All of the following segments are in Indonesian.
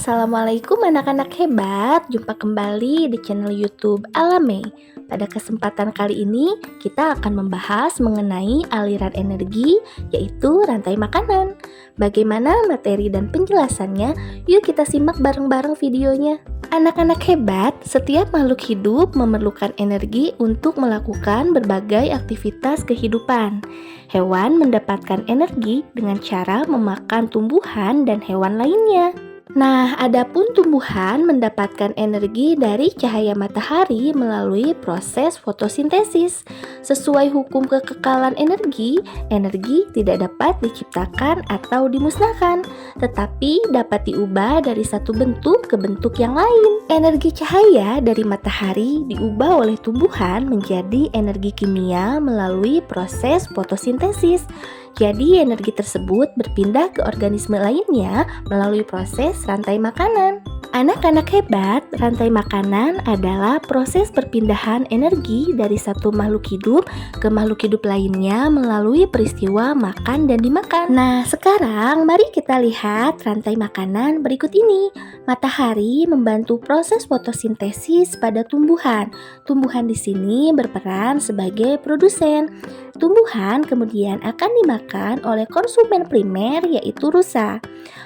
Assalamualaikum anak-anak hebat, jumpa kembali di channel YouTube Alame. Pada kesempatan kali ini, kita akan membahas mengenai aliran energi, yaitu rantai makanan. Bagaimana materi dan penjelasannya? Yuk kita simak bareng-bareng videonya. Anak-anak hebat, setiap makhluk hidup memerlukan energi untuk melakukan berbagai aktivitas kehidupan. Hewan mendapatkan energi dengan cara memakan tumbuhan dan hewan lainnya. Nah, adapun tumbuhan mendapatkan energi dari cahaya matahari melalui proses fotosintesis. Sesuai hukum kekekalan energi, energi tidak dapat diciptakan atau dimusnahkan, tetapi dapat diubah dari satu bentuk ke bentuk yang lain. Energi cahaya dari matahari diubah oleh tumbuhan menjadi energi kimia melalui proses fotosintesis. Jadi energi tersebut berpindah ke organisme lainnya melalui proses rantai makanan. Anak-anak hebat, rantai makanan adalah proses perpindahan energi dari satu makhluk hidup ke makhluk hidup lainnya melalui peristiwa makan dan dimakan. Nah, sekarang mari kita lihat rantai makanan berikut ini. Matahari membantu proses fotosintesis pada tumbuhan. Tumbuhan di sini berperan sebagai produsen. Tumbuhan kemudian akan dimakan oleh konsumen primer yaitu rusa.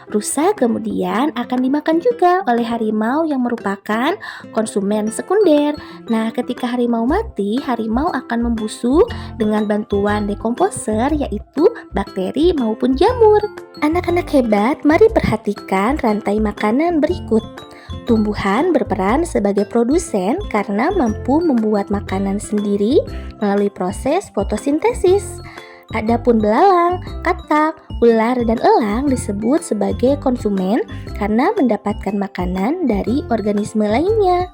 Rusa kemudian akan dimakan juga oleh harimau yang merupakan konsumen sekunder. Nah, ketika harimau mati, harimau akan membusuk dengan bantuan dekomposer yaitu bakteri maupun jamur. Anak-anak hebat, mari perhatikan rantai makanan berikut. Tumbuhan berperan sebagai produsen karena mampu membuat makanan sendiri melalui proses fotosintesis. Adapun belalang, katak, ular, dan elang disebut sebagai konsumen karena mendapatkan makanan dari organisme lainnya.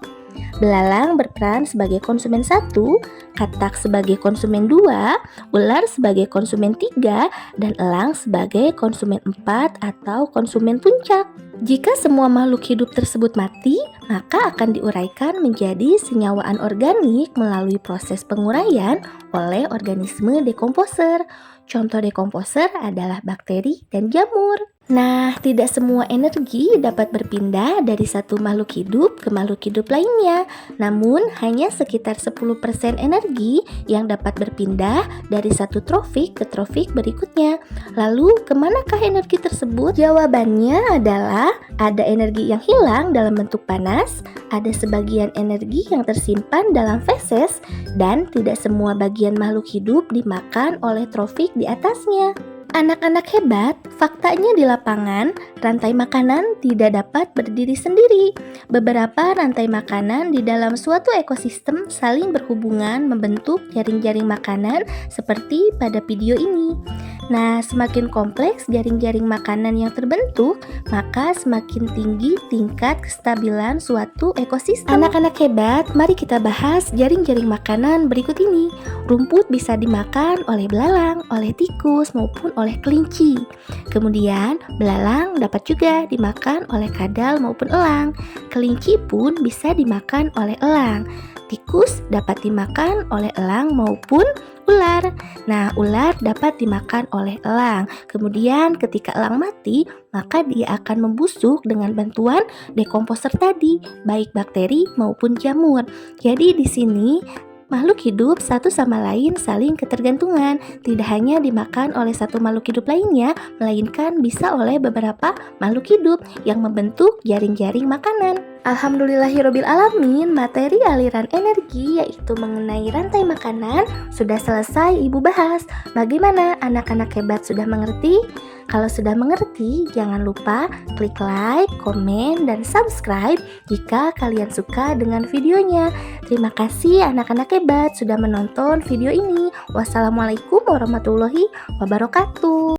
Belalang berperan sebagai konsumen 1, katak sebagai konsumen 2, ular sebagai konsumen 3, dan elang sebagai konsumen 4 atau konsumen puncak. Jika semua makhluk hidup tersebut mati, maka akan diuraikan menjadi senyawa anorganik melalui proses penguraian oleh organisme dekomposer. Contoh dekomposer adalah bakteri dan jamur. Nah, tidak semua energi dapat berpindah dari satu makhluk hidup ke makhluk hidup lainnya. Namun, hanya sekitar 10% energi yang dapat berpindah dari satu trofik ke trofik berikutnya. Lalu, kemanakah energi tersebut? Jawabannya adalah ada energi yang hilang dalam bentuk panas, ada sebagian energi yang tersimpan dalam feses, dan tidak semua bagian makhluk hidup dimakan oleh trofik di atasnya. Anak-anak hebat, faktanya di lapangan, rantai makanan tidak dapat berdiri sendiri. Beberapa rantai makanan di dalam suatu ekosistem saling berhubungan membentuk jaring-jaring makanan seperti pada video ini. Nah, semakin kompleks jaring-jaring makanan yang terbentuk, maka semakin tinggi tingkat kestabilan suatu ekosistem. Anak-anak hebat, mari kita bahas jaring-jaring makanan berikut ini. Rumput bisa dimakan oleh belalang, oleh tikus, maupun oleh kelinci. Kemudian, belalang dapat juga dimakan oleh kadal maupun elang. Kelinci pun bisa dimakan oleh elang. Tikus dapat dimakan oleh elang maupun ular. Nah, ular dapat dimakan oleh elang. Kemudian ketika elang mati, maka dia akan membusuk dengan bantuan dekomposer tadi, baik bakteri maupun jamur. Jadi di sini makhluk hidup satu sama lain saling ketergantungan, tidak hanya dimakan oleh satu makhluk hidup lainnya, melainkan bisa oleh beberapa makhluk hidup yang membentuk jaring-jaring makanan. Alhamdulillahirabbil alamin, materi aliran energi yaitu mengenai rantai makanan sudah selesai Ibu bahas. Bagaimana anak-anak hebat sudah mengerti? Kalau sudah mengerti, jangan lupa klik like, komen, dan subscribe jika kalian suka dengan videonya. Terima kasih anak-anak hebat sudah menonton video ini. Wassalamualaikum warahmatullahi wabarakatuh.